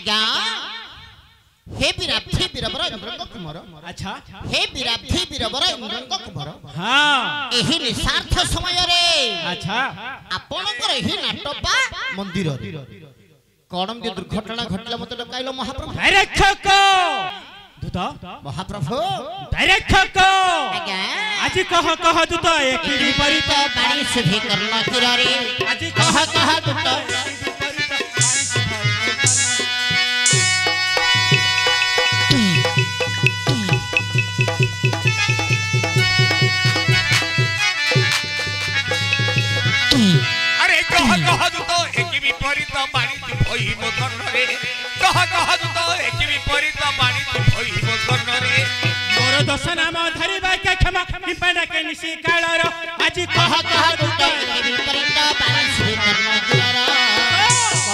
आज्ञा हे विराधी वीरवर इंद्रंग कुमार अच्छा हे विराधी वीरवर इंद्रंग कुमार हां एही निसार्थ समय रे अच्छा आपनकर एही नाटपा मंदिर रे कोणम जे दुर्घटना घटला मते डकाइलो महाप्रभु डायरेक्ट दूत महाप्रभु डायरेक्ट आज्ञा आज कह दूत एक विपरीत पानी शुद्धि करना किरारे आज कह दूत अरे कह दूत एक विपरीत पानी भई मोकर्णरे कह दूत एक विपरीत पानी भई मोकर्णरे मोर दश नाम धरिबा के क्षमा पिपड़ा के निशी कालर आज कह दूत विपरीत पानी शुद्धि करना किरारे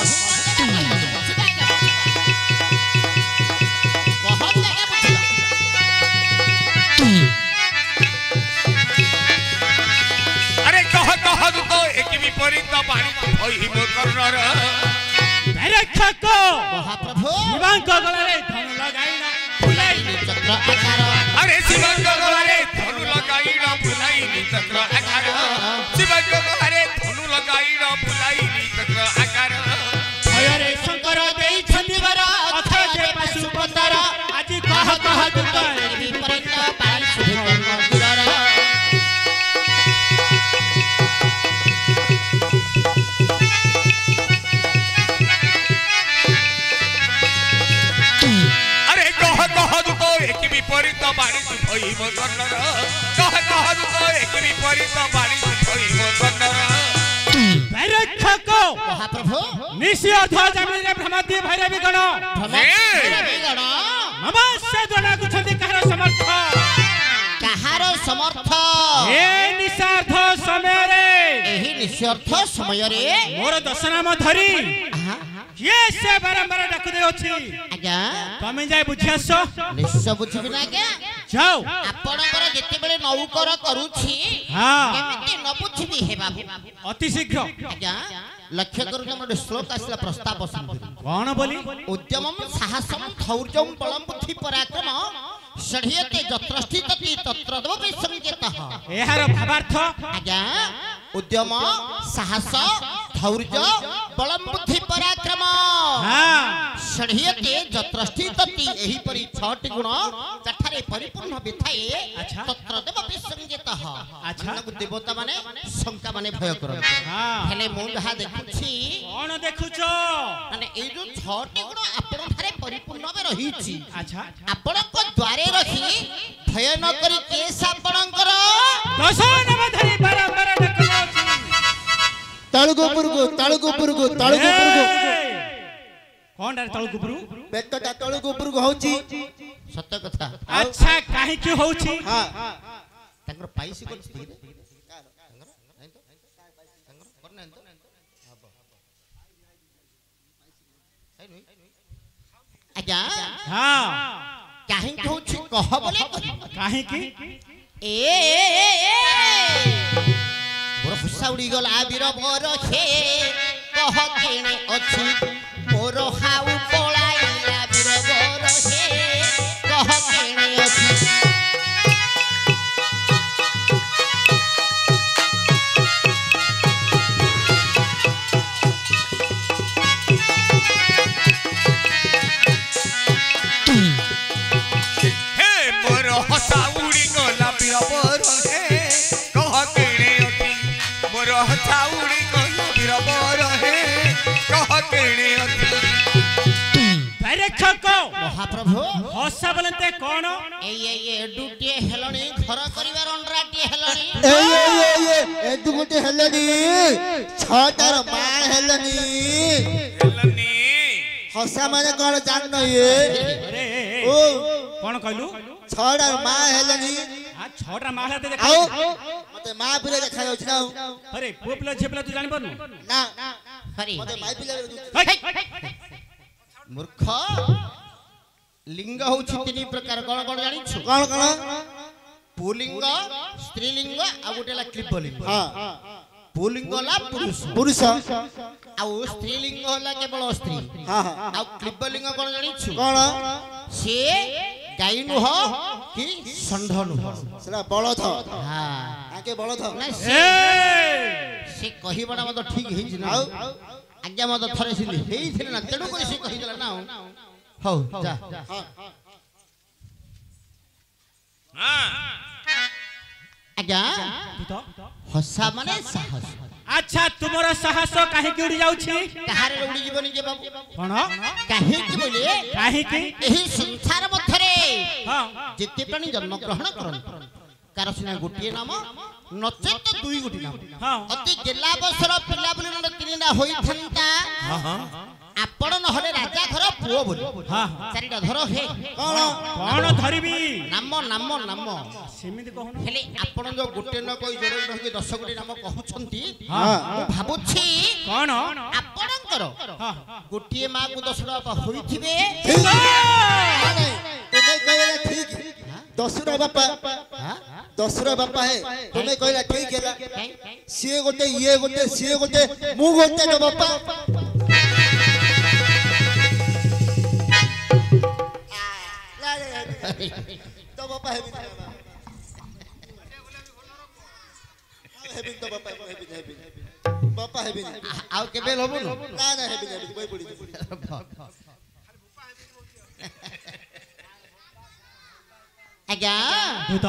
अरे कह दूत एक विपरीत पानी भई मोकर्णरे डायरेक्ट महाप्रभु शिवांक गलारे धन लगाइना फुलाई चक्र आकार अरे शिवंग गलारे धनु लगाइना फुलाई चक्र आकार शिवंग गलारे धनु लगाइना फुलाई चक्र आकार भयरे शंकर देई छंदिवर अथ जे पशुपतर आज कह दूत विपरीत पानी शुद्धि करना किरारे अरे कह दूत एक विपरीत पानी भई मोकर्णरे कह दूत एक विपरीत पानी भई मोकर्णरे डायरेक्ट महाप्रभु निशी अथ जमिने भ्रमति भैरवी गण नमस्ते जणा कुछति कहर समर्थ कहार समर्थ ए निसार्थ समय रे एही निस्वार्थ समय रे मोर दश नाम धरी ये से बारंबार डाकु दे अछि आज्ञा तमे जाय बुझियास निश्चय बुझिबि ना आज्ञा जाओ आपणकर जेते बेले नौकर करूछि हां केमिति न बुझिबि हे बाबू अति शीघ्र आज्ञा लक्ष्य करू हमर श्लोक आसला प्रस्ताव सुनबि कोन बोली उद्यमम साहसम धैर्यम बलम बुद्धि पराक्रम षढ़ियते जत्रष्ठितति तत्रदव विसंकेतः एहार भावार्थ आज्ञा उद्यम साहस धैर्य बलम बुद्धि पराक्रम हां षढ़ियते जत्रष्ठितति एही परि छटी गुण जठारे परिपूर्ण बिथाए अच्छा। तत्रदव विसंकेतः अच्छा। अन्नकु देवता माने शंका माने भय करन हां हेले मु जहा देखुछि कोन देखुछो माने ए जो छटी गुण आपन थारे परिपूर्ण बे रहिछि अच्छा आपनक द्वारे रखी भय न करी केस आपनकर दश नाम धरी बारंबार डाकु अछि तळगोपुरगो कोन डार तळगोपुरु बेटटा तळगोपुरगो होची सत्य कथा अच्छा काहे कि होछि हां तंगर पाइसी कोछि रे आज्ञा हां काहे होछि कह बोले काहे कि ए मोर फुसा उड़ी गला बीर मोर हे कह केने अछि मोर हाउ पळाइला बीर मोर हे कह केने अछि हे मोर हसा उड़ी गला बीरबर हे कह केणे अति मोर हसा उड़ी गला बीरबर हे कह केणे अति डायरेक्ट महाप्रभु हसा बोलते कोन ए डुटे हेलणी घर करिवार अंडराटी हेलणी ए दुगुटे हेलनी छटार मां हेलनी हेलनी हसा माने कोन जान ये अरे ओ कोन कहलु छटार मां हेलनी आ छोटा माला दे देखा आओ मते मां पिले देखा जाउछ ना अरे पुपला झेपला तू जानि परनु ना हरि मते माई पिले मूर्ख लिंग होछि तीन प्रकार कोन कोन जानि छु कोन पुल्लिंग स्त्रीलिंग आ गोटेला क्लिपलिंग हां पुलिंग होला पुरुष पुरुष आउ स्त्रीलिंग होला केवल स्त्री हाँ हाँ आउ क्लिबलिंग कोन जानि छु कौन से गाय नुह कि षंढ नुह सेला बलध हां आके बलध ना ए से कहि बडा मत ठीक हेइ ना आउ आज्ञा मत थरे सिली हेइ थिले ना तेडु करि से कहि देला ना हौ जा हाँ हां आज्ञा तो हसा माने साहस अच्छा तुमरो साहस काहे की उड़ी जाउ छी कहारे उड़ी जीवनी के बाबू कोन काहे कि बोले काहे की एही संसार मध्यरे हां जेते प्राणी जन्म ग्रहण करन कार सिना गोटिए नाम नचेत दुई गोटी नाम हां अति गेला बसर पिला बोली न तीन ना होई थंता हां हां आपण न हले राजा घर पुओ बोली हां चारिटा धर हे कौन कोन धरिबी नाम नाम नाम सेमिति कहन हेले आपण जो गोटे न कोई जोड़े रहके 10 गोटी नाम कहउछंती हां मु भाबुछि कोन आपणकर हां गोटिए मां को 10 बापा होइथिबे ठीक नहीं तुम्हें कहला ठीक दसुरा बापा हां दसुरा बापा है तुम्हें कहला ठीक है काई ସିଏ ଗୋଟେ ଇଏ ଗୋଟେ ସିଏ ଗୋଟେ ମୁଁ ଗୋଟେ ନ ବାପା ତ ବାପା ହେବି ତ ବାପା ହେବି ବାପା ହେବି ଆଉ କେବେ লবন ନା ନା ହେବି ବଇ ପଡି आज्ञा भूत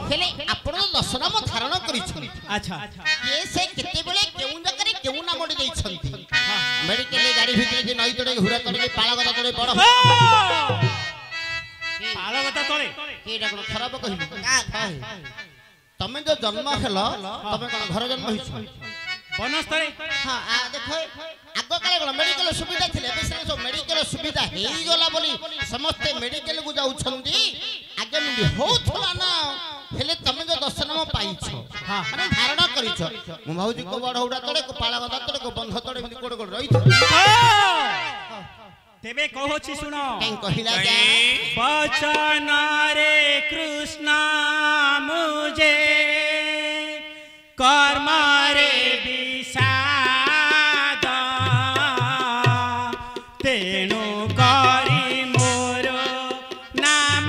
हेले आपण 10 नाम धारण करिछन अच्छा के से केते बेले केउ जकरे केउ नाम दे दैछंती मेडिकल गाड़ी भितरे जे नई तडे हुरा तडे पाळगदा तडे बड़ पाळगदा तळे केडा कोन खराब कहिलु तमे जो जन्म हेलो तमे कोन घर जन्म हिछ बनस्तळे हां आ देखो आगो काले कोन मेडिकल सुविधा थिले बेसे सब मेडिकल सुविधा हेई गला बोली समस्त मेडिकल को जाउछंती आगे मिली होथला ना हेले तमे जो 10 नाम पाइछो हां माने धारण करिछो मु भाउजी को बड़ हुडा तडे को पाळगदा तडे को बंध तडे मिली कोड कोड रहिछ तेबे कहछि सुनो कें कहिला जा बचन रे कृष्ण मुझे कर्म रे विषाद तेनु करी मोर नाम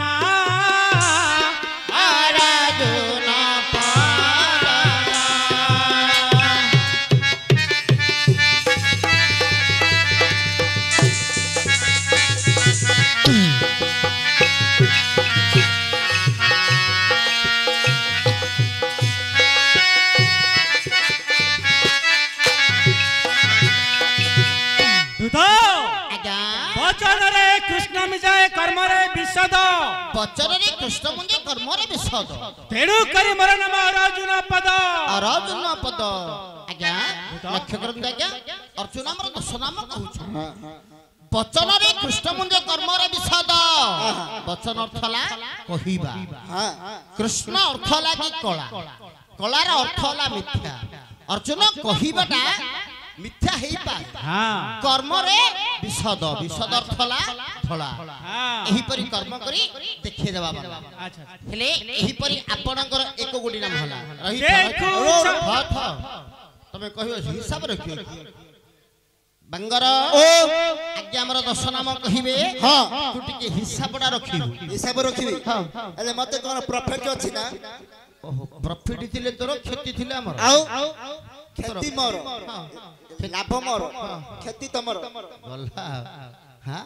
आराधना पारा दूध आज्ञा बचन रे कृष्ण मिजाए कर्म रे विषाद बचन रे कृष्ण मुंजे कर्म रे विषद तेनु करी मोर नाम अर्जुन पद अर्जुन पद आज्ञा लक्ष्य करंत आज्ञा अर्जुन हमर 10 नाम कहूछ बचन रे कृष्ण मुंजे कर्म रे विषद बचन अर्थला कहिबा हां कृष्ण अर्थला की कला कलार अर्थला मिथ्या अर्जुन कहिबाटा मिथ्या हेई पाए हां कर्म रे विषद विषद अर्थला फला हां एही परि कर्म करी देखि देबा बाबा अच्छा हेले एही परि आपणकर एक गोटी नाम होला रही देखो तमे कहियो हिसाब रखियो बंगर ओ आज्ञा हमर 10 नाम कहिबे हां तू टिके हिसाबडा रखिबु हिसाब रखिबि हेले मते कोन प्रॉफिट अछि ना ओहो प्रॉफिट थिले तोर क्षति थिले हमर आउ खेती मोर लाभ मोर खेती तमर गल्ला हां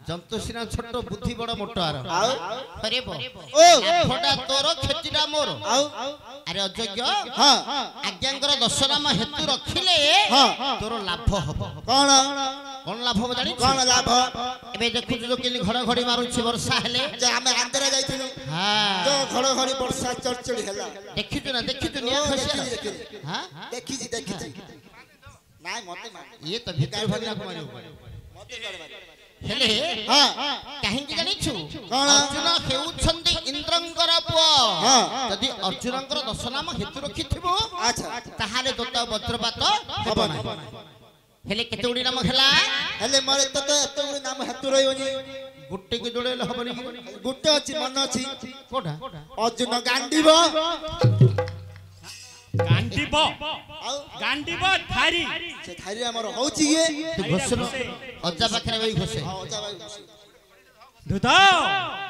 जंतु सिना छोट बुद्धि बड़ मोटार आउ अरे बो ओ लाभटा तोर क्षतिटा मोर आउ अरे अयोग्य हां आज्ञांकर 10 नाम हेतु रखिले हां तोर लाभ हबो कोन कोन लाभ हो जानि कोन लाभ एबे देखु जो केली घड़घड़ी मारुछि वर्षा हेले जे हमें आंध्र जाइथिलु हां तो घड़घड़ी वर्षा चढ़चढ़ी होला देखिछु ना निया खसिया हां देखी नाय मते मान ये तो भीतर भगना को मारियो मते कर हेले हां काहे कि जानिछु कोन अर्जुन हेउछन्ति इंद्रंकर पुओ हां यदि अर्जुनंकर 10 नाम हेतु रखिथिबो अच्छा ताहाले दोता वज्रपात हबन हेले केते उडी नाम खेला हेले मरे तो एते गुडी नाम हेतु रहियोनी गुट्टे के जोड़ेले हबनी गुट्टे अछि मन अछि कोठा अर्जुन गांडीब ଗାଣ୍ଡିବ ଆଉ ଗାଣ୍ଡିବ ଧାରି ସେ ଧାରି ଆମର ହଉଛି ଇଏ ତୁ ଘୋଷଣ ଅଜା ପାଖରେ ଭାଇ ଘୋଷେ ହଁ ଅଜା ଭାଇ ଧୁତ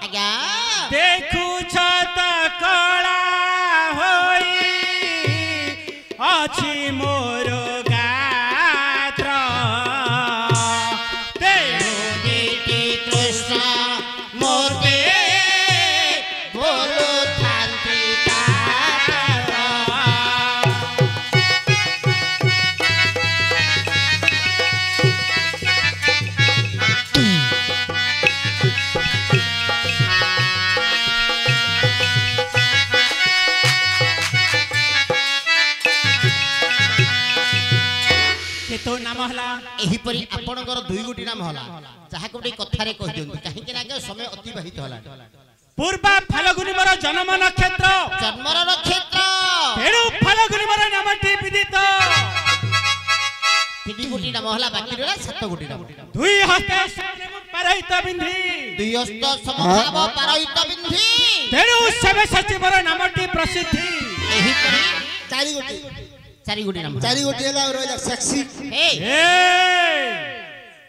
ଆଜ୍ଞା ଦେଖୁଛ ତ କଳା ହୋଇ ଅଛି ମୋର ଗାତ୍ର মোদিটি কৃষ্ণ মোদে বলো শান্তি ତୋ ନାମ ହେଲା ଏହିପରି ଆପଣଙ୍କର ଦୁଇ ଗୋଟି ନାମ ହେଲା ଯାହାକୁ ଗୋଟେ କଥାରେ କହିଦିଅନ୍ତୁ କାହିଁକି ନା ଆଜ୍ଞା ସମୟ ଅତିବାହିତ ହେଲା ପୂର୍ବା ଫାଲଗୁନି ମୋର ଜନ୍ମ ନକ୍ଷତ୍ର ଜନ୍ମର ନକ୍ଷତ୍ର ତେଣୁ ଫାଲଗୁନି ମୋର ନାମଟି ବିଦିତ ତିନି ଗୋଟି ନାମ ହେଲା ବାକି ରହିଲା ସାତ ଗୋଟି ନାମ ଦୁଇ ହସ୍ତେ ପାରହିତ ବିନ୍ଧି ଦୁଇ ହସ୍ତ ସମଭାବ ପାରହିତ ବିନ୍ଧି ତେଣୁ ସେବେ ସଚିବର ନାମଟି ପ୍ରସିଦ୍ଧି ଏହିପରି ଚାରି ଗୋଟି ଚାରି ଗୋଟି ନାମ ଚାରି ଗୋଟି ହେଲା ଆଉ ରହିଲା ସେକ୍ସି ଏ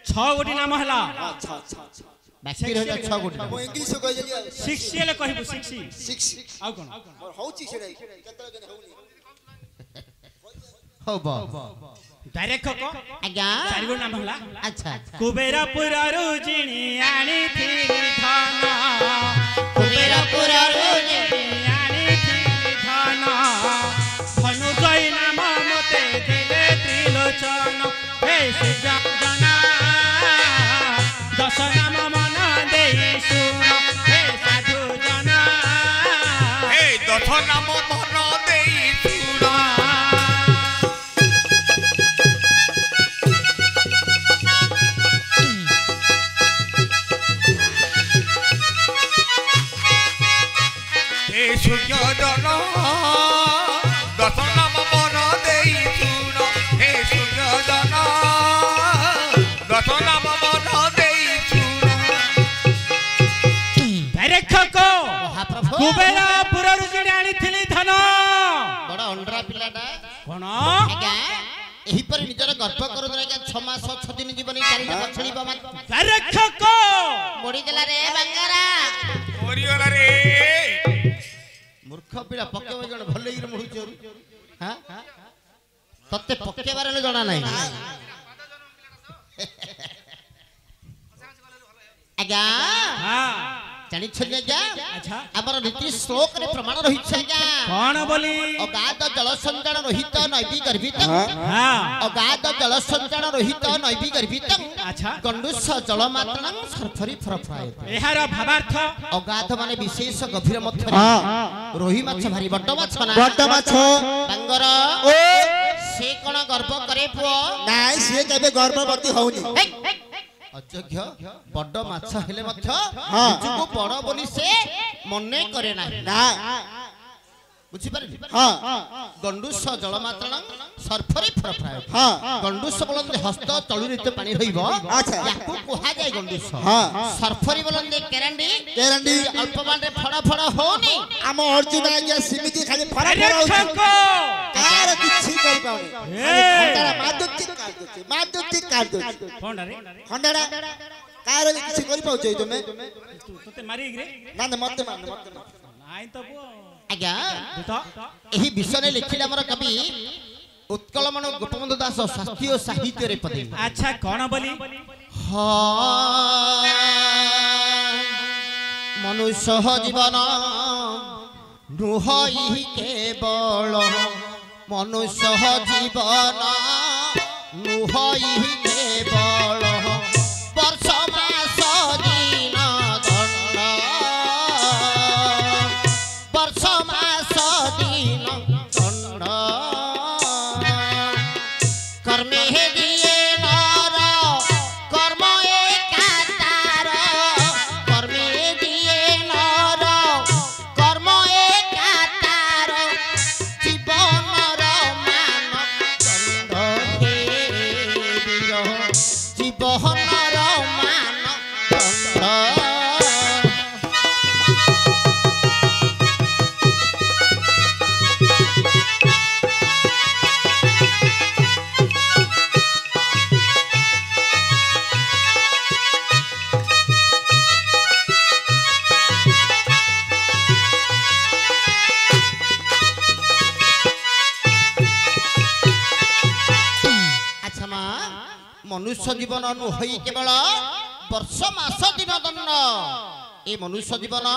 ଛଅ ଗୋଟି ନାମ ହେଲା ଆଚ୍ଛା ଆଚ୍ଛା ଆଚ୍ଛା ବାକି ରହିଲା ଛଅ ଗୋଟି ନାମ ମୁଁ ଇଂଲିଶ କହିଦେଲି ଆଉ ସିକ୍ସ ହେଲେ କହିବୁ ସିକ୍ସ ସିକ୍ସ ଆଉ କଣ ମୋର ହଉଛି ସେଟା କେତେବେଳେ କେତେ ହଉନି ହବ ଡାଇରେକ୍ଟ କହ ଆଜ୍ଞା ଚାରି ଗୋଟି ନାମ ହେଲା ଆଚ୍ଛା କୁବେରପୁରରୁ ଜିଣି ଆଣିଥିଲି ଧନ କୁବେରପୁରରୁ ଆଣିଥିଲି ଧନ ଧନୁ ଜୟ ନାମ ମତେ ଦେଲେ ତ୍ରିଲୋଚନ ହେ ସୁଜନା ଦଶ ନାମ ମନ ଦେଇ ଶୁଣ ହେ ସାଧୁ ଜନା ଏ ଦଶ ନାମ ମନ ଦେଇ ଶୁଣ সূর্যজন দশ নাম মন দেই শুণ হে সূর্যজন দশ নাম মন দেই শুণ ଡାଇରେକ୍ଟ ମହାପ୍ରଭୁ କୁବେରପୁରରୁ ଜିଣି ଆଣିଥିଲି ଧନ ବଡ ଅଣ୍ଡରା ପିଲାଟା କଣ ଆଜ୍ଞା ଏହିପରି ନିଜର ଗର୍ବ କରୁଥିଲେ ଆଜ୍ଞା 6 ମାସ 6 ଦିନ ଜୀବନ ଚାରିଟା ବଛଳିବ ଡାଇରେକ୍ଟ ମୋଡିଦେଲା ରେ ବାଙ୍ଗାରା ମରିଗଲା ରେ ମୂର୍ଖ ପିଲା ପକେଇବ ଜଣ ଭଲ ହେଇକି ମୁଡୁଛି ହାଁ ତତେ ପକେଇବାର ଜଣା ନାହିଁ ଆଜ୍ଞା ଜାଣିଛନ୍ତି ଆଜ୍ଞା ଆଚ୍ଛା ଆମର ନୀତି ଶ୍ଲୋକରେ ପ୍ରମାଣ ରହିଛି ଆଜ୍ଞା କଣ ବୋଲି ଅଗାଧ ଜଳ ସଞ୍ଚାଳ ରହିତ ନୈବି ଗର୍ଭିତ ହଁ ଅଗାଧ ଜଳ ସଞ୍ଚାଳ ରହିତ ନୈବି ଗର୍ଭିତ ଆଚ୍ଛା ଗଣ୍ଡୁଷ ଜଳ ମାତ୍ରଣ ସର୍ଫରି ଫରଫରାଏ ଏହାର ଭାବାର୍ଥ ଅଗାଧ ମାନେ ବିଶେଷ ଗଭୀର ମଧ୍ୟରେ ରୋହି ମାଛ ଭାରି ବଡ ମାଛ ନା ବଡ ମାଛ ବାଙ୍ଗର ଓ ସେ କଣ ଗର୍ବ କରେ ପୁଅ ନାଇଁ ସିଏ କେବେ ଗର୍ଭବତୀ ହଉନି ଅଯୋଗ୍ୟ ବଡ ମାଛ ହେଲେ ମଧ୍ୟ ହଁ। ନିଜକୁ ବଡ ବୋଲି ସେ ମନେ କରେ ନାହିଁ ନା ବୁଝିପାରିଲି ହଁ ଗଣ୍ଡୁଷ ଜଳ ମାତ୍ରଣ ସର୍ଫରି ଫରଫରାଏ ହଁ ଗଣ୍ଡୁଷ ବୋଲନ୍ତି ହସ୍ତ ତଳୁରିତ ପାଣି ରହିବ ଆଚ୍ଛା। ୟାକୁ କୁହାଯାଏ ଗଣ୍ଡୁଷ ହଁ ସର୍ଫରି ବୋଲନ୍ତି କେରାଣ୍ଡି କେରାଣ୍ଡି ଅଳ୍ପ ପାଣିରେ ଫଡ ଫଡ ହଉନି ଆମ ଅର୍ଜୁନ ଆଜ୍ଞା ସେମିତି ଖାଲି ଫରା ଫରା ହଉଛି ଡାଇରେକ୍ଟ କାହାର କିଛି କରିପାରୁନି ଖଣ୍ଡାଟା ମାଦୁଛି କଣରେ ଖଣ୍ଡାଟା କାହାର କିଛି କରିପାରୁଛ ତମେ ତତେ ମାରିକି ରେ ନା ନା ମତେ ମାନ ନାଇଁ ତ ପୁଅ ଆଜ୍ଞା ଧୂତ ଏହି ବିଷୟରେ ଲେଖିଲେ ଆମର କବି ଉତ୍କଳମଣ ଗୋପବନ୍ଧୁ ଦାସ ଶାସ୍ତ୍ରୀୟ ସାହିତ୍ୟରେ ପଦେ ଆଚ୍ଛା କଣ ବୋଲି ମନୁଷ୍ୟ ଜୀବନ ନୁହଇ କେବଳ ମନୁଷ୍ୟ ଜୀବନ ନୁହଇ କେବଳ ବର୍ଷ ମାସ ଦିନ ଦଣ୍ଡ ବର୍ଷ ମାସ ଦିନ ଦଣ୍ଡ কর্মে দিয়ে নর কর্ম একাতার কর্মে দিয়ে নর কর্ম একাতার জীবনর মানদণ্ড হে বীর मनुष्य जीवन नुहई केवल वर्ष मास दिन दंड ए मनुष्य जीवन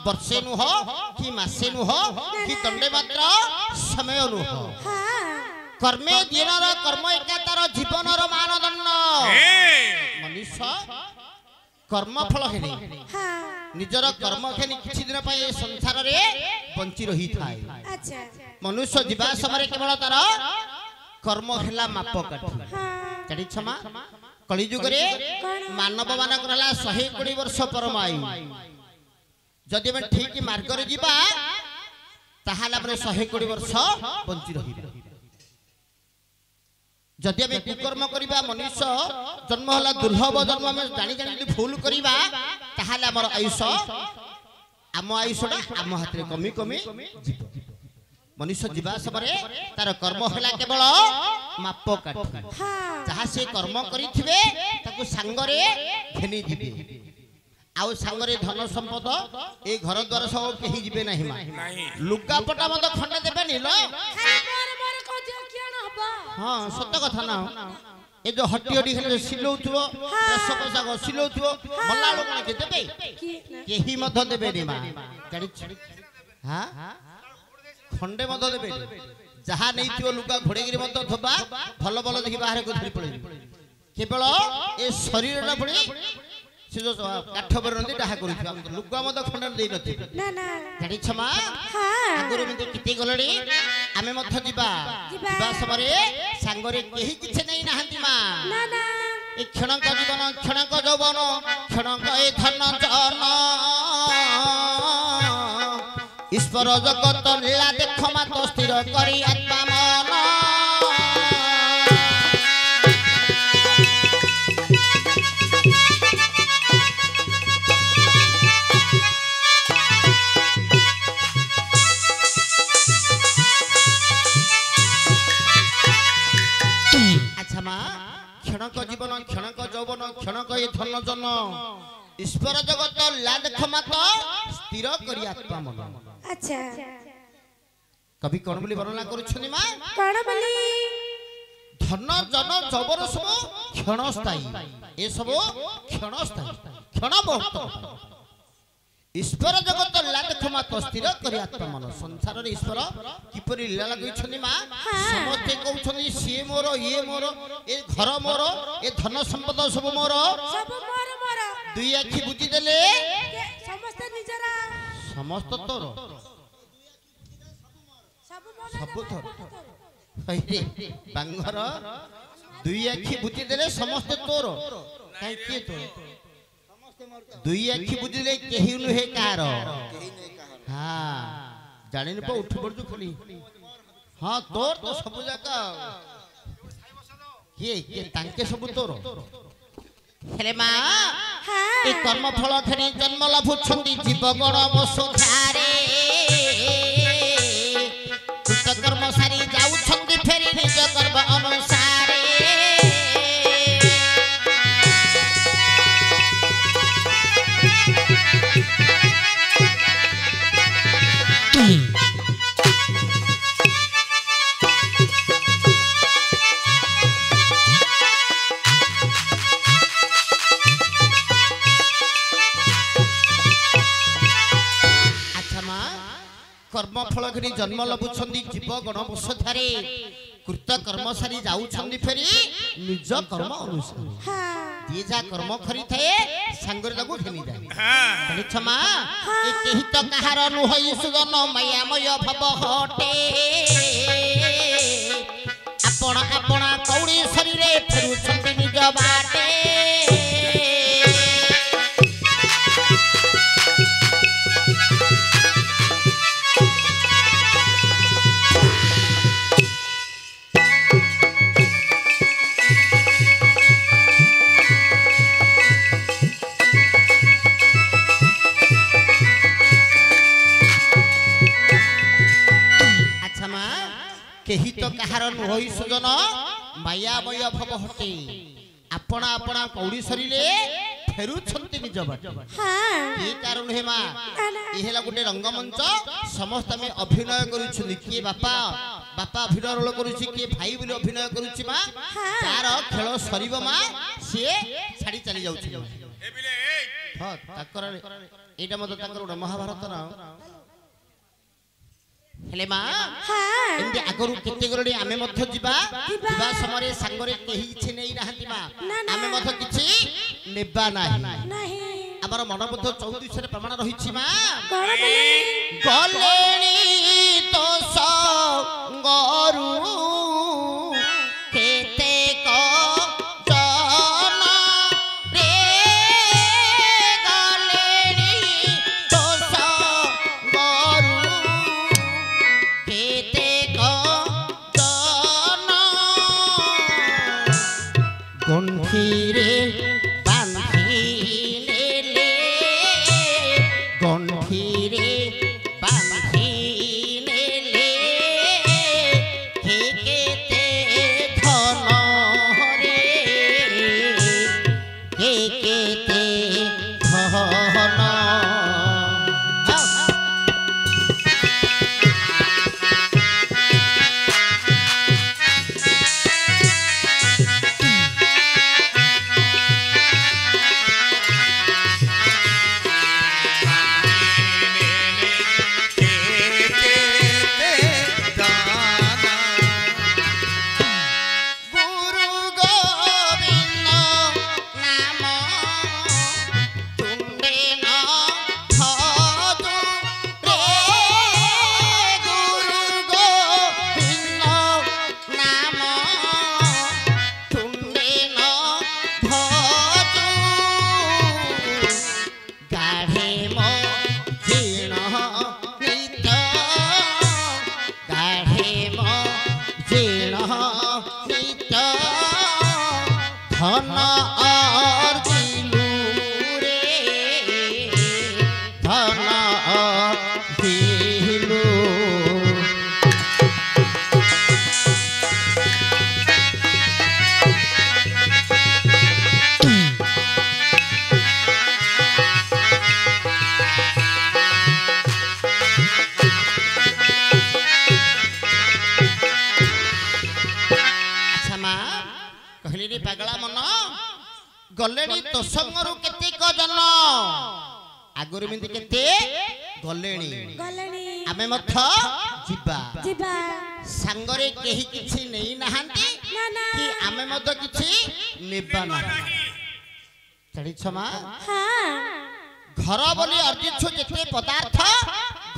वर्षे नुह कि मासे नुह कि दंडे मात्र समय नुह कर्मे दिनर कर्म एकातार जीवनर मानदंड मनुष्य कर्म फल हेनी निजर कर्म खेनी किछि दिन पय संसार रे बंची रही थाए अच्छा मनुष्य जीवा समय केवल तार कर्म हेला माप काठी काटी क्षमा कली युग रे मानव मानक रहला 120 वर्ष परमायु जदि हम ठीक मार्ग रे जीवा ताहाला हमरे 120 वर्ष बंची रही जदि हम कुकर्म करिबा मनुष्य जन्म होला दुर्लभ जन्म में जानी जानी भूल करिबा ताहाला हमर आयुष आम आयुषटा आम हाथ रे कमी कमी जीव मनुष्य जीवा समय तार कर्म हेला केवल माप काठी जहाँ से कर्म करिथिबे ताकू सांगरे घेनी जिबे आउ सांगरे धन संपद ए घर द्वार सब केही जिबे नाही मा लुगा पटा मत खंडे देबे नि लो हां सत्य कथा ना ए जो हट्टी हट्टी खेले सिलौथुओ रस पोशाक सिलौथुओ मल्ला लोक ना के देबे केही मत देबे नि मा गाड़ी हां खंडे मत देबे जहा नहीं थियो लुगा घोड़ेगिरी मत थबा भल भल देखि बाहर को धरि पळे केवल ए शरीर ना पड़ी से जो काठ बरनदी डाहा करिथि लुगा मत खंडे देई नथि ना ना गाड़ी क्षमा हां आगुरे मिते किते गलडी आमे मथ जीवा जीवा समरे सांगरे केही किछ नै नाहंती मा ना ना ए क्षणक जीवन क्षणक यौवन क्षणक ए धन जन ईश्वर जगत लीला देख मत स्थिर करी आत्मा मन अच्छा मा क्षणक जीवन क्षणक यौवन क्षणक ए धन जन ईश्वर जगत लीला देख मत स्थिर करी आत्मा मन अच्छा कभी कौन बोली वर्णना करुछनी मा कौन बोली धन जन जबर सब क्षणस्थायी ए सब क्षणस्थायी क्षण बहुत ईश्वर जगत लीला देख मत स्थिर करी आत्मा मन संसार रे ईश्वर किपरि लीला लगैछनी मा समस्ते कहउछनी से मोर ये मोर ए घर मोर ए धन संपद सब मोर दुई आखि बुझी देले समस्त निजरा समस्त तोर सब तोर रे बांगर दुई आखि बुझी देले समस्त तोर काई के तोर दुई आखि बुझी देले केही नुहे कार हां जानिन प उठ पड़जु खली हां तोर तो सब जाका के तांके सब तोर हेले मा ए कर्म फल खेनी जन्म लाभुछंती जीव गण वसुधारे कृत कर्म सारी जाउछंती फेरी निज कर्म अनुसारे कर्म फल घरी जन्म लभुछंती जीव गण वसुधारे कृत कर्म सारी जाउछंती फेरी निज कर्म अनुसार जे जा कर्म करि थाए संगर ताको घेनी जाय खाली क्षमा ए केहि तो कहार नुहई सुजन मायामय भव हटे आपण आपण कौड़ी शरीरे फेरुछंती निज बाटे केही तो कहार नुहई सुजन मायामय भव हटे आपण आपण कौड़ी शरीरे फेरुछंती निज बाटे हां ए कारण हे मा ए हेला गुटे रंगमंच समस्त में अभिनय करूछनी के बापा बापा अभिनय रोल करुछि के भाई बोली अभिनय करुछि मां तार खेल सरीब मां से छाड़ी चली जाउछि हां ताकर एटा मत ताकर उडा महाभारत ना हेले मां एंदी आगरु केते गरडी आमे मध्य जिबा जिबा समय संगरे केही छि नै रहंती मां आमे मध्य किछि नेबा नाही हमर मनबुद्ध 34 रे प्रमाण रहिछि मां गलेनी तो संगरु केते को जन रे गलेनी तो संगरु केते को जन गंठी रे पगला मन गलेनी तो संगरु केते को जन आगुर मिंदी केते गलेनी आमे मथ जिबा संगरे केही किछि नै नाहंती कि आमे मध किछि नेबा ना चढ़ी छमा घर बोली अर्जिछु जेते पदार्थ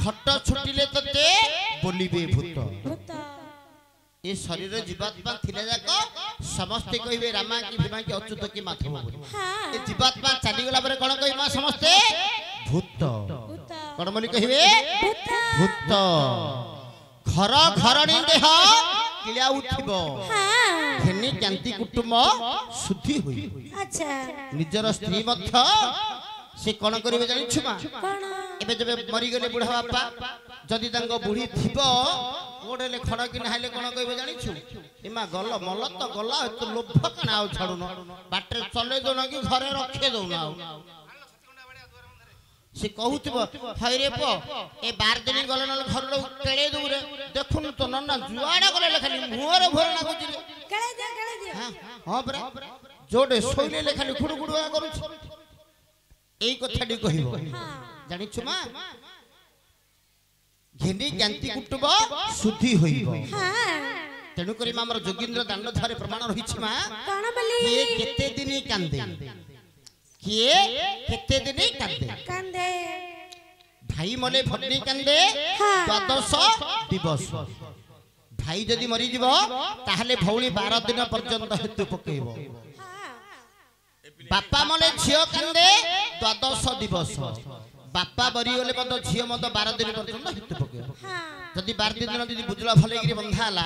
घट छुटिले तते बोलिबे भूत ये शरीर जीवात्मा थिले जाको समस्ते कहबे रामा की भीमा की अच्युत की माधव बोली ये जीवात्मा चली गला परे कोन कहबा समस्ते भूत कोन बोली कहबे भूत घर घरणी देह किलिया उठिबो घेनी कांति कुटुंब शुद्धि होई अच्छा निजर स्त्री मध्य से कोन करिवे जानि छुमा कोन एबे जबे मरि गेले बुढ़ा बापा जदि तांको बुढ़ी थिबो ओडेले खड़ कि नहाइले कोन कहबे जानि छु इमा गल मल तो गला तो लोभ कना आउ छाडु न बाटे चले दो न कि घरे रखे दो ना से कहूथिबो हाय रे पो ए 12 दिन गले न घर लो केळे दउ रे देखुन तो नन्ना जुआडा गले खाली मुहरे भोर ना गुजि केळे दे हां बरे जोडे सोइले ले खाली खुडु खुडुआ करू एई कथाडी कहिबो जानि छु मा घेनी कांति कुटुंब शुद्धि होइबो हां तेनु करी मामर जोगिंद्र दांड धारे प्रमाण रहिछि मा कोन बली ये केते दिनी कांदे किए केते दिनी कांदे भाई मले भगनी कांदे 12 दिवस भाई जदी मरि जीवो ताहले भौणी 12 दिन पर्यंत हेतु पकेइबो बापा मले झियो कांदे 12 दिवस बापा मरि गले मत झियो मत 12 दिन पर्यंत हेतु पकेइबो जदी 12 दिन जदी बुझला भले गिरी बंधा हला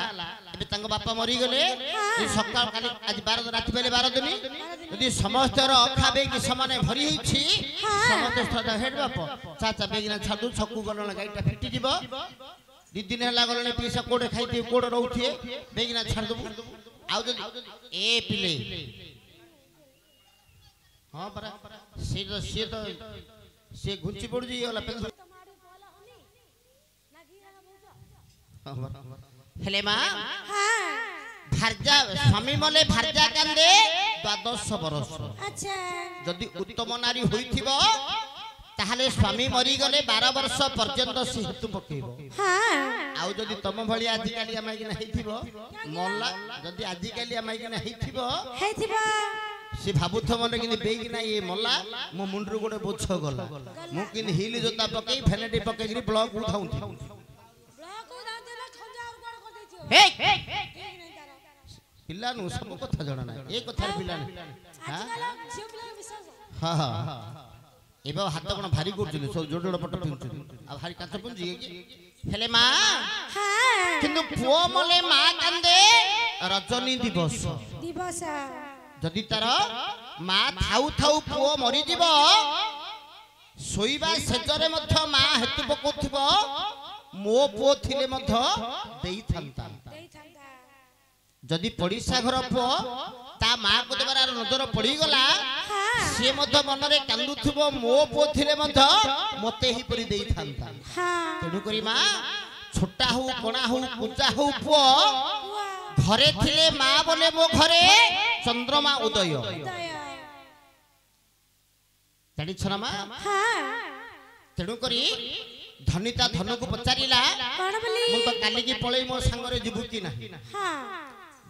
एबे तांग बापा मरि गले ए सकाळ काली आज 12 राति बेले 12 दिन जदी समस्त रो खाबे कि समाने भरी हिछि समस्त स्था हेड बाप चाचा बेगिना छादु छकु गलन गाइटा फिटी जीवो दी दिन हला गलन पैसा कोडे खाइते कोड रहउथिए बेगिना छाड़ दबु आउ जदी ए पिले हां बरा से घुंची पड़ जी वाला पेन हेले माँ हाँ भार्जा स्वामी मले भार्जा कांदे 12 बरस अच्छा जदि उत्तम नारी होइथिबो ताहले स्वामी मरी गले 12 वर्ष पर्यंत से हेतु पकेइबो हाँ आउ जदि तम भली आजि काली अमाइ कि नहिथिबो मल्ला जदि आजि काली अमाइ कि नहिथिबो है थिबा से भाबुथ मन कि बेगी ना ये मल्ला मो मुंडरू गोटे बोछ गला मु कि हिल जोता पकई फेनेटी पकई ब्लॉक उठाउथि ब्लॉक उदाते ना खंजा और कोन को देछियो हे ठीक नहीं तारा पिल्ला नु सब कथा जणा ना ए कथा पिल्ला हां आजकल झियो पिला विश्वास हां हां एबा हाथ कोन भारी करछिले सब जोड़ जोड़ पट पिंचु आ भारी काच पुंजी हेले मां हाँ किंतु पुओ मले मां कांदे रजनी दिवस दिवस जदि तार मां थाउ थाउ पुओ मरि जीव सोईबा सेजरे मध्य मां हेतु पकोथिबो मो पुओ थिले मध्य देई थांता देई थांता जदि पड़िसा घर पुओ ता मां को देबार नजर पड़ी गला हाँ से मध्य मनरे कांदुथिबो मो पुओ थिले मध्य मते ही परि देई थांता हाँ तेनु करी मां छोटा हो कोणा हो पूजा हो पुओ हुआ घरे थिले मां बोले मो घरे चंद्रमा उदय दया जानि छना मां हाँ तेनु करी धनिता धन को पचारिला कोन बोली मु तो काली की पळई मो संगरे जिबु की नाही हाँ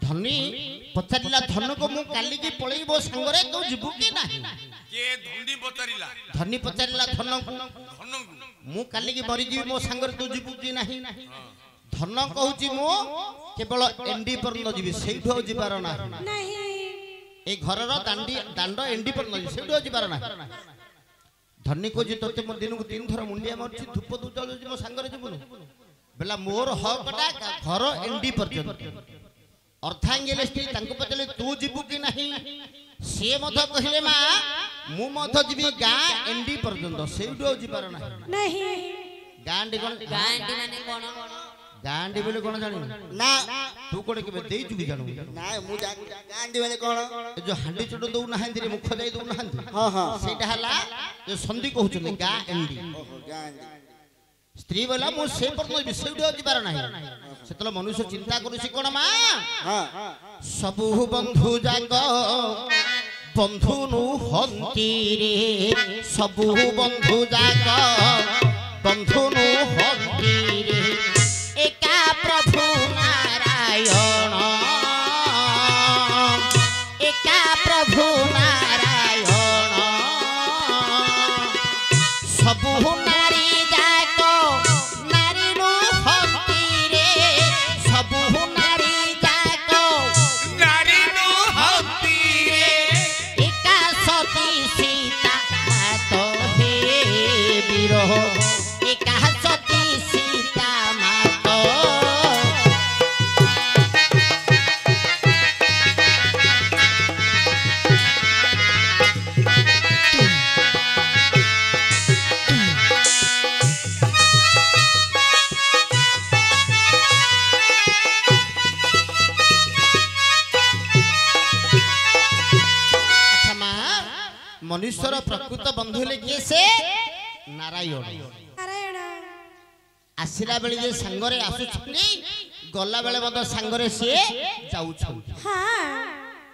धनी पचारिला धन को मु काली की पळई मो संगरे तो जिबु की नाही के धंडी पचारिला धनी पचारिला धन को धनंगु मु काली की मरि जीव मो संगरे तो जिबु की नाही धन कहूची मु केवल एंडी पर न जीवी सेठो जिबार ना नहीं ए घरर दांडी दांड एंडी पर न सेठो जिबार ना धनी को जी तते मो दिन को 3 थर मुंडिया मारछि धूप दू जळुछि मो संगरे जिबुनु बेला मोर हकटा घर एंडी पर्यंत अर्थांगिल स्त्री तांको पचले तू जिबु की नाही से मध कहिले मा मु मध जिबी गा एंडी पर्यंत सेठो जिबार ना नहीं गांडी कोन गांडी माने कोन गांडी बोले कोन जानि ना तू कोडे के देई चुकी जानु ना मु गांडी वाले कोन जो हांडी चोट दउ ना हंदी रे मुख जाई दउ ना हंदी हां हां सेटा हला जो संधि कहउछन गा एंडी ओहो गांडी स्त्री बोला मु से पर न विषय जिबार नाही सेतला मनुष्य चिंता करूसी कोन मा हां सबु बंधु जाग बंधु नु हंती रे सबु बंधु जाग बंधु नु हंती रे एका प्रभु नारायण एका प्रभु नारायण सबु नारी जाग नारी नु हंती रे सबु नारी जाग नारी नो हंती रे एका सती सीता मातो हे बिरह एका सती सीता मातो अच्छा मां मनुष्यर प्रकृत बंधु ले किए से नारायण नारायण आसिला बेले जे संगरे आसुछनी गला बेले मद संगरे से जाउछन हाँ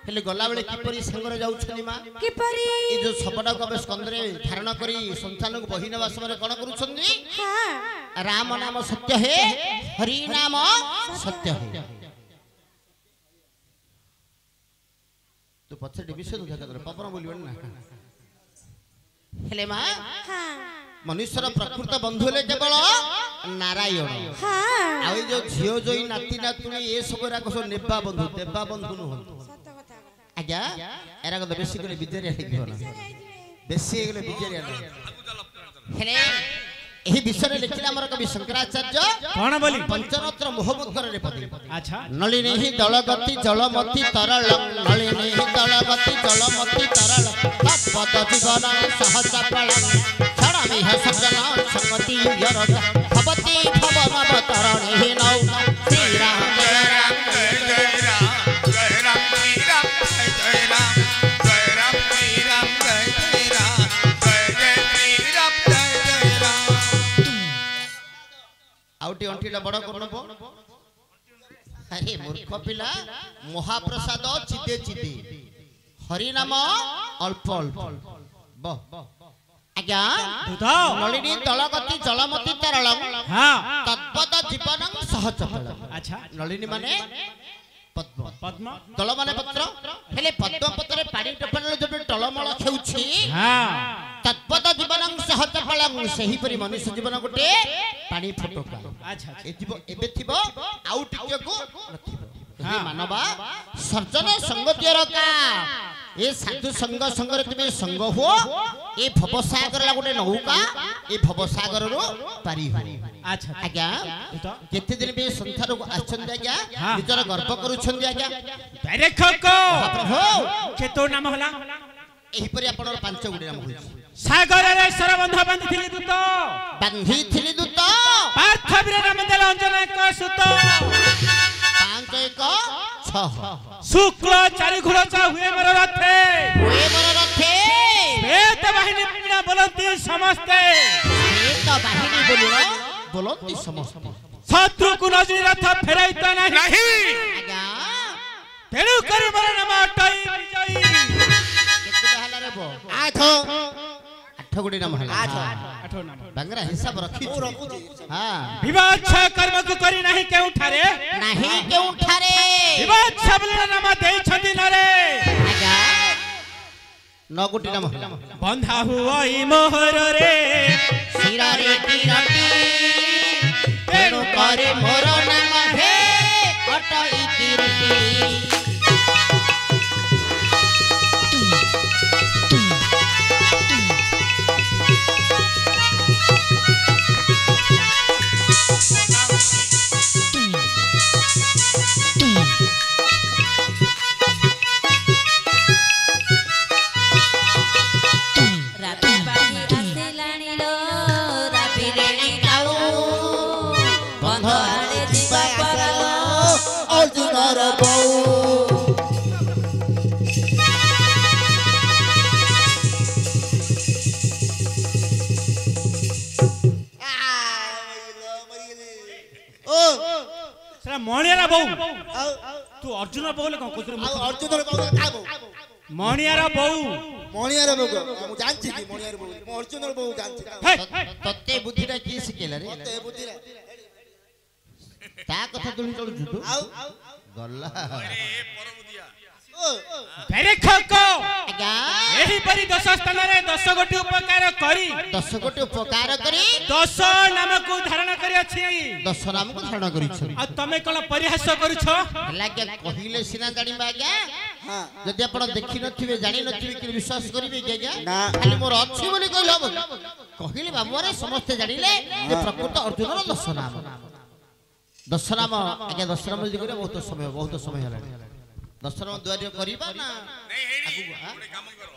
हेले गला बेले किपरि संगरे जाउछनी मां किपरि ए जो सबडा को स्कंदरे धारण करी संतान को बहिन वास में कोन करूछनी हाँ राम नाम सत्य है हरि नाम सत्य है तो पछे विषय तो जगत पवन बोलिबन ना हेले मां हाँ मनुष्यर प्रकृत बंधु ले केवल नारायण हाँ आ जो झियो जोई नाती नातुनी ए सबरा को नेबा बंधु देबा बंधु न हो सत्य कथा आज्ञा एरा को बेसी करे विद्यारी हेगियो ना बेसी गले विद्यारी ना हेले एही विषय लिखिला हमर कवि शंकराचार्य कोन बोली पंचरत्न मोहमुद्गर रे पदी अच्छा नलिनी ही दलगति जलमति तरल नलिनी ही दलगति जलमति तरल पद जीवन सहज फल छड़ामी है सज्जन संगति यरत भवती भवन अवतरण ही नौ श्री राम जय राम जय राम जय राम श्री राम जय राम जय राम श्री राम जय राम जय जय श्री राम जय राम आउटी अंटीला बड़ करनबो अरे मूर्ख पिला महाप्रसाद चिदे चिदे हरि नाम अल्प अल्प आज्ञा नलिनी तलगति जलमति तरल तत्पद जीवन सहचल अच्छा नलिनी माने पद्म पद्म तल माने पत्र हेले पद्म पत्रे पानी टपन जो टलमल खेउछि तत्पद जीवन सहचल सही परि मनुष्य जीवन गोटे पानी फटका अच्छा एबे थिबो आउ टिके को नथिबो मानवा सर्जन संगतियर का ए साधु संग संगरे तुमे संग हो ए भवसागर ला गोटे नौका ए भवसागर रो पारी हो अच्छा आज्ञा केते दिन बे संसार को आछन आज्ञा निजर गर्व करूछन आज्ञा डायरेक्ट को प्रभु के तो नाम हला एही परि आपनर पांच गुडी नाम होई सागर रे सरबंध बांधी थिली दूत पार्थ वीर रामदेल अंजना को सुत 5 1 6 शुक्ल चारि घोड़ा हुए मोर रथे श्वेत वाहिनी पीड़ा बोलती समस्ते श्वेत वाहिनी बोलती समस्ते शत्रु को नजरी रथ फेराइता नहीं आज्ञा तेणु करी मोर नाम अटई विजयी केते हला रे बो 8 गुडी नाम हला 8 नाम बांगरा हिसाब रखी हां विवाद कर्म को करी नहीं केउ ठारे विवाद सबले नाम देई छथि नरे आज्ञा 9 गुडी नाम हला बंधा हुई मोहर रे सिरा रे किरती तेनु करे मोर नाम हे अटई किरती मणियारा बहु तू अर्जुन बहु ले अर्जुन मणियारा बहु मणियार बहु मु जानछि कि मणियार बहु मु अर्जुन बहु जानछि तत्ते बुद्धिटा की सिकेला रे तत्ते बुद्धिरा ता कथा तुम चलु जुटु गल्ला अरे परमुदिया डायरेक्ट को आज्ञा एही परि 10 स्थान रे 10 गोटी उपकार करी 10 गोटी उपकार करी 10 नाम को धारण करी अछि 10 नाम को धारण करी छ आ तमे कोन परिहास करू छ लागे कहिले सिना जानि आज्ञा हां जदि आपण देखि नथिबे जानि नथिबे कि विश्वास करिवे कि आज्ञा ना खाली मोर अछि बोली कहले हम कहिले बाबू रे समस्त जानिले जे प्रकृत अर्जुन रो 10 नाम 10 नाम आज्ञा 10 नाम जि करे बहुत समय होला 10 नाम द्वार करिबा ना नहीं हेडी गोटे काम करो